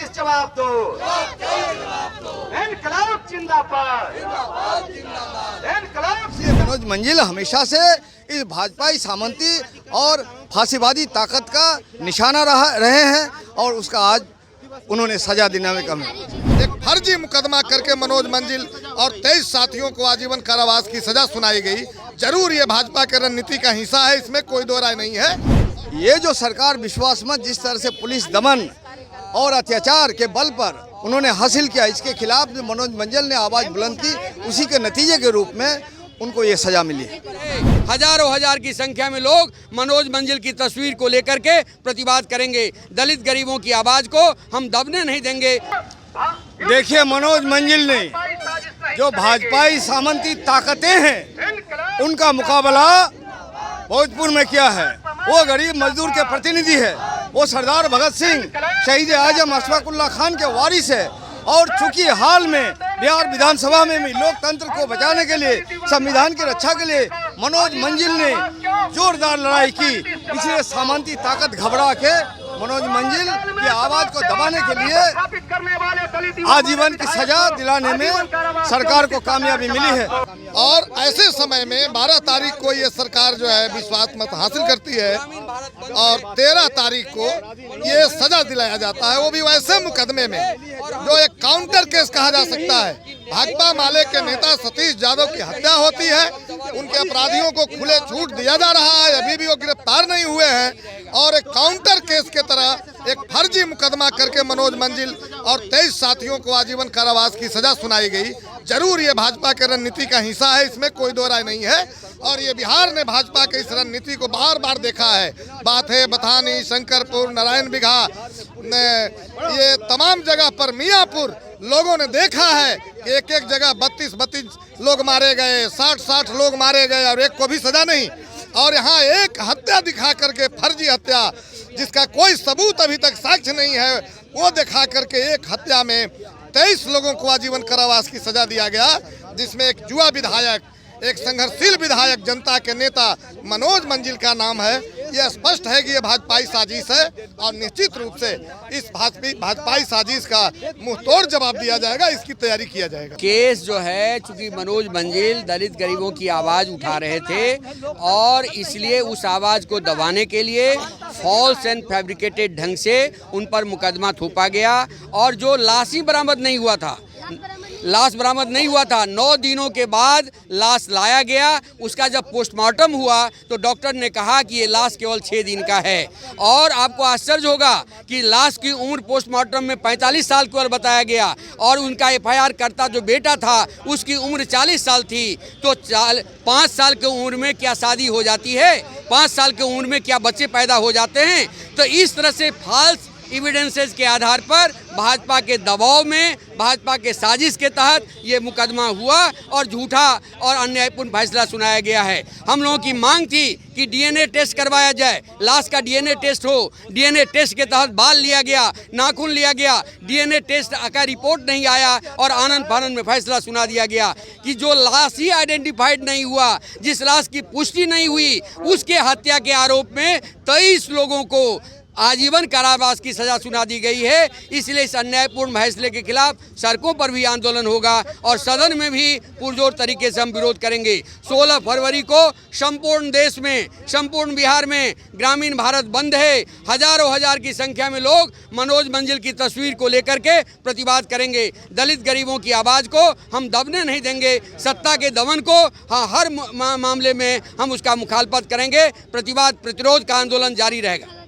साजिश जवाब दो, इनकलाब जिंदाबाद, इनकलाब। मनोज मंजिल हमेशा से इस भाजपाई सामंती और फांसीवादी ताकत का निशाना रहे हैं और उसका आज उन्होंने सजा देने में कम है। एक फर्जी मुकदमा करके मनोज मंजिल और 23 साथियों को आजीवन कारावास की सजा सुनाई गई। जरूर ये भाजपा के रणनीति का हिस्सा है, इसमें कोई दो राय नहीं है। ये जो सरकार विश्वास मत जिस तरह से पुलिस दमन और अत्याचार के बल पर उन्होंने हासिल किया, इसके खिलाफ जो मनोज मंजिल ने आवाज़ बुलंद की, उसी के नतीजे के रूप में उनको ये सजा मिली। हजारों हजार की संख्या में लोग मनोज मंजिल की तस्वीर को लेकर के प्रतिवाद करेंगे। दलित गरीबों की आवाज़ को हम दबने नहीं देंगे। देखिए, मनोज मंजिल ने जो भाजपाई सामंती ताकतें हैं उनका मुकाबला भोजपुर में किया है। वो गरीब मजदूर के प्रतिनिधि है, वो सरदार भगत सिंह, शहीद आजम अशफाक उल्लाह खान के वारिस है। और चूंकि हाल में बिहार विधानसभा में भी लोकतंत्र को बचाने के लिए, संविधान की रक्षा के लिए मनोज मंजिल ने जोरदार लड़ाई की, इसलिए सामंती ताकत घबरा के मनोज मंजिल की आवाज को दबाने के लिए आजीवन की सजा दिलाने में सरकार को कामयाबी मिली है। और ऐसे समय में 12 तारीख को ये सरकार जो है विश्वास मत हासिल करती है और 13 तारीख को ये सजा दिलाया जाता है, वो भी वैसे मुकदमे में जो एक काउंटर केस कहा जा सकता है। भाकपा माले के नेता सतीश यादव की हत्या होती है, उनके अपराधियों को खुले छूट दिया जा रहा है, अभी भी वो गिरफ्तार नहीं हुए हैं और एक काउंटर केस के तरह एक फर्जी मुकदमा करके मनोज मंजिल और 23 साथियों को आजीवन कारावास की सजा सुनाई गई। जरूर ये भाजपा के रणनीति का हिस्सा है, इसमें कोई दो राय नहीं है। और ये बिहार ने भाजपा के इस रणनीति को बार बार देखा है। बाथे, बथानी, शंकरपुर, नारायण बिघा, ये तमाम जगह पर, मियाँपुर, लोगों ने देखा है कि एक एक जगह 32 लोग मारे गए, 60 लोग मारे गए और एक को भी सजा नहीं। और यहाँ एक हत्या दिखा करके, फर्जी हत्या जिसका कोई सबूत अभी तक साक्ष्य नहीं है, वो दिखा करके एक हत्या में 23 लोगों को आजीवन कारावास की सजा दिया गया, जिसमें एक युवा विधायक, एक संघर्षशील विधायक, जनता के नेता मनोज मंजिल का नाम है। यह स्पष्ट है कि यह भाजपाई साजिश है और निश्चित रूप से इस भाजपाई साजिश का मुंहतोड़ जवाब दिया जाएगा, इसकी तैयारी किया जाएगा। केस जो है, चूंकि मनोज मंजिल दलित गरीबों की आवाज़ उठा रहे थे और इसलिए उस आवाज़ को दबाने के लिए फॉल्स एंड फैब्रिकेटेड ढंग से उन पर मुकदमा थोपा गया। और जो लाश ही बरामद नहीं हुआ था, 9 दिनों के बाद लाश लाया गया। उसका जब पोस्टमार्टम हुआ तो डॉक्टर ने कहा कि ये लाश केवल 6 दिन का है। और आपको आश्चर्य होगा कि लाश की उम्र पोस्टमार्टम में 45 साल की उम्र बताया गया और उनका FIR करता जो बेटा था उसकी उम्र 40 साल थी। तो 5 साल की उम्र में क्या शादी हो जाती है? 5 साल की उम्र में क्या बच्चे पैदा हो जाते हैं? तो इस तरह से फॉल्स एविडेंसेस के आधार पर भाजपा के दबाव में, भाजपा के साजिश के तहत ये मुकदमा हुआ और झूठा और अन्यायपूर्ण फैसला सुनाया गया है। हम लोगों की मांग थी कि DNA टेस्ट करवाया जाए, लाश का DNA टेस्ट हो। DNA टेस्ट के तहत बाल लिया गया, नाखून लिया गया, DNA टेस्ट का रिपोर्ट नहीं आया और आनंद फानंद में फैसला सुना दिया गया कि जो लाश ही आइडेंटिफाइड नहीं हुआ, जिस लाश की पुष्टि नहीं हुई, उसके हत्या के आरोप में 23 लोगों को आजीवन कारावास की सजा सुना दी गई है। इसलिए इस अन्यायपूर्ण फैसले के खिलाफ सड़कों पर भी आंदोलन होगा और सदन में भी पुरजोर तरीके से हम विरोध करेंगे। 16 फरवरी को संपूर्ण देश में, संपूर्ण बिहार में ग्रामीण भारत बंद है। हजारों हजार की संख्या में लोग मनोज मंजिल की तस्वीर को लेकर के प्रतिवाद करेंगे। दलित गरीबों की आवाज़ को हम दबने नहीं देंगे। सत्ता के दमन को हर मामले में हम उसका मुखालफत करेंगे। प्रतिवाद, प्रतिरोध का आंदोलन जारी रहेगा।